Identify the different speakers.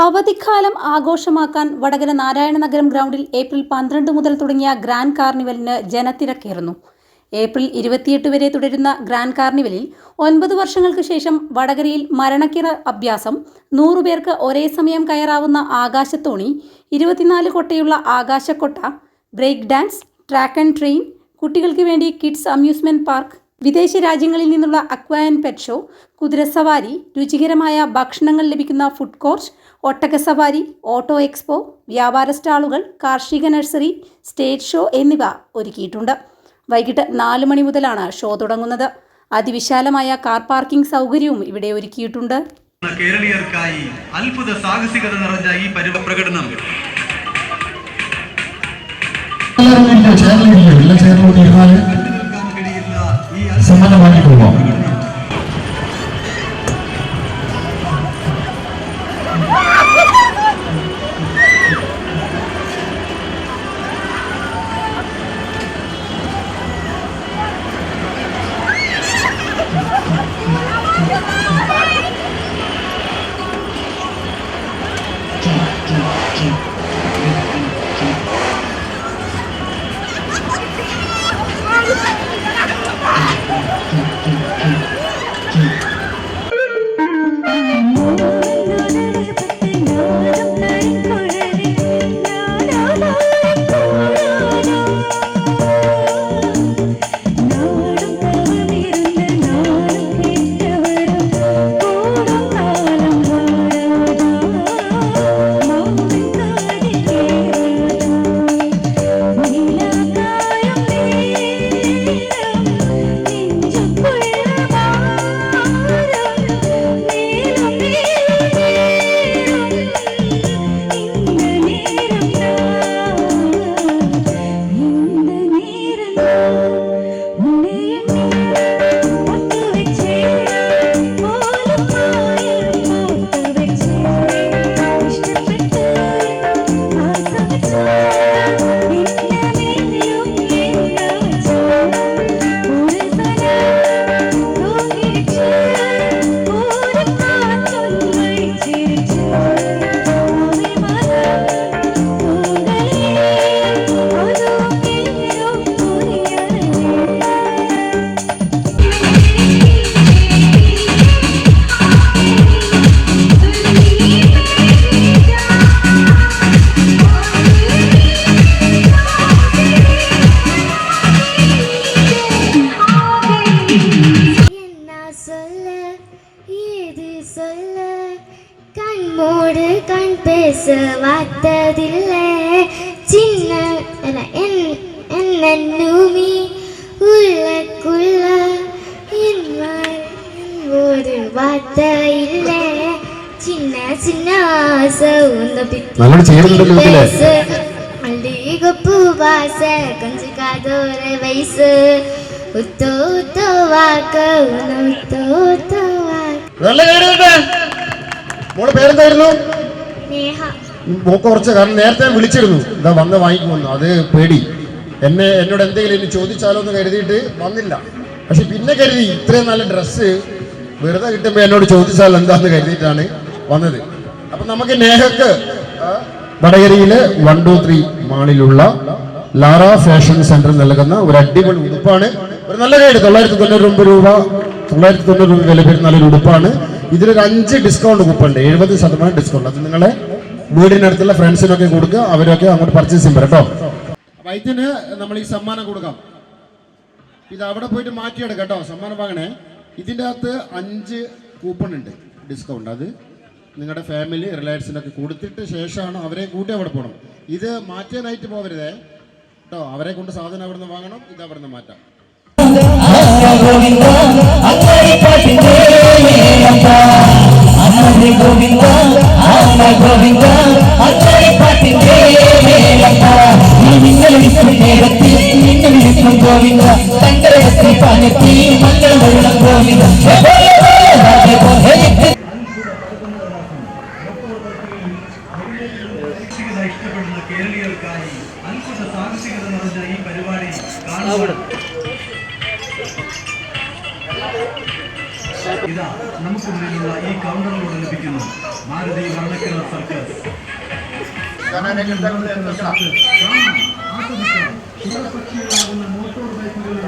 Speaker 1: അവധിക്കാലം ആഘോഷമാക്കാൻ വടകര നാരായണനഗരം ഗ്രൗണ്ടിൽ ഏപ്രിൽ 12 മുതൽ തുടങ്ങിയ ഗ്രാൻഡ് കാർണിവലിന് ജനത്തിരക്കേറുന്നു. ഏപ്രിൽ 28 വരെ തുടരുന്ന ഗ്രാൻഡ് കാർണിവലിൽ 9 വർഷങ്ങൾക്ക് ശേഷം വടകരയിൽ മരണക്കിറ അഭ്യാസം, 100 പേർക്ക് ഒരേ സമയം കയറാവുന്ന ആകാശത്തോണി, 24 കൊട്ടയുള്ള ആകാശക്കൊട്ട, break dance, track and train, കുട്ടികൾക്ക് വേണ്ടി കിഡ്സ് അമ്യൂസ്മെന്റ് പാർക്ക്, വിദേശ രാജ്യങ്ങളിൽ നിന്നുള്ള അക്വ ആൻഡ് പെറ്റ് ഷോ, കുതിരസവാരി, രുചികരമായ ഭക്ഷണങ്ങൾ ലഭിക്കുന്ന ഫുഡ് കോർട്ട്, ഒട്ടക സവാരി, ഓട്ടോ എക്സ്പോ, വ്യാപാര സ്റ്റാളുകൾ, കാർഷിക നഴ്സറി, സ്റ്റേജ് ഷോ എന്നിവ ഒരുക്കിയിട്ടുണ്ട്. വൈകിട്ട് 4 മണി മുതലാണ് ഷോ തുടങ്ങുന്നത്. അതിവിശാലമായ കാർ പാർക്കിംഗ് സൗകര്യവും ഇവിടെ ഒരുക്കിയിട്ടുണ്ട്.
Speaker 2: കേരളീയർക്കായി അത്ഭുത സാഹസികത നിറഞ്ഞ ഈ പ്രകടനം
Speaker 3: கண் பேச வார்த்ததில்லை சின்ன என்னூமி உள்ளக்குள்ள ஒரு வார்த்தை இல்லை சின்ன சின்ன ஆசை மல்லிகைப்பூ வாச கொஞ்சம் காதோர வயசு உத்தோ உத்தோ வாக்க உத்தோ உத்தோ
Speaker 4: മോളെ പേരെന്തായിരുന്നു? കുറച്ച് കാരണം നേരത്തെ വിളിച്ചിരുന്നു, ഇതാ വന്ന് വാങ്ങിക്കുന്നു. അത് പേടി, എന്നോട് എന്തെങ്കിലും ഇനി ചോദിച്ചാലോ എന്ന് കരുതിയിട്ട് വന്നില്ല. പക്ഷെ പിന്നെ കരുതി ഇത്രയും നല്ല ഡ്രസ്സ് വെറുതെ കിട്ടുമ്പോൾ എന്നോട് ചോദിച്ചാൽ എന്താന്ന് കരുതിയിട്ടാണ് വന്നത്. അപ്പൊ നമുക്ക് നേഹക്ക് വടകരയിലെ 123 മാളിലുള്ള ലാറ ഫാഷൻ സെന്റർ നൽകുന്ന ഒരു അടിപൊളി ഉടുപ്പാണ്. ഒരു നല്ല കൈഡ് 999 രൂപ വില വരുന്ന നല്ലൊരു ഉടുപ്പാണ്. ഇതിലൊരു 5 ഡിസ്കൗണ്ട് കൂപ്പുണ്ട്, 70% ഡിസ്കൗണ്ട്. അത് നിങ്ങളെ വീടിനടുത്തുള്ള ഫ്രണ്ട്സിനൊക്കെ കൊടുക്കുക, അവരൊക്കെ അങ്ങോട്ട് പർച്ചേസ് ചെയ്യും കേട്ടോ. അപ്പൊ ഇതിന് നമ്മൾ ഈ സമ്മാനം കൊടുക്കാം. ഇത് അവിടെ പോയിട്ട് മാറ്റിയെടുക്കാം കേട്ടോ, സമ്മാനം വാങ്ങണേ. ഇതിൻ്റെ അകത്ത് 5 കൂപ്പൺ ഉണ്ട് ഡിസ്കൗണ്ട്. അത് നിങ്ങളുടെ ഫാമിലി റിലേറ്റീവ്സിനൊക്കെ കൊടുത്തിട്ട് ശേഷമാണ് അവരെ കൂട്ടി അവിടെ പോകണം. ഇത് മാറ്റാനായിട്ട് പോകരുതേ കേട്ടോ. അവരെ കൊണ്ട് സാധനം അവിടെ നിന്ന് വാങ്ങണം, ഇത് അവിടെ നിന്ന് മാറ്റാം.
Speaker 2: ഇഷ്ടപ്പെടുന്ന കേരളീയർക്കായി അത്ഭുത സാഹസികത നിറഞ്ഞ ഈ പരിപാടി കാണുക. ഇതാ നമുക്ക് മുന്നിലുള്ള ഈ കൗണ്ടറിലൂടെ ലഭിക്കുന്നു മാരുതി വർണ്ണക്കിണർ സർക്കസ്. ആസ്വദിക്കാം. മോട്ടോർ ബൈക്കുകളുടെ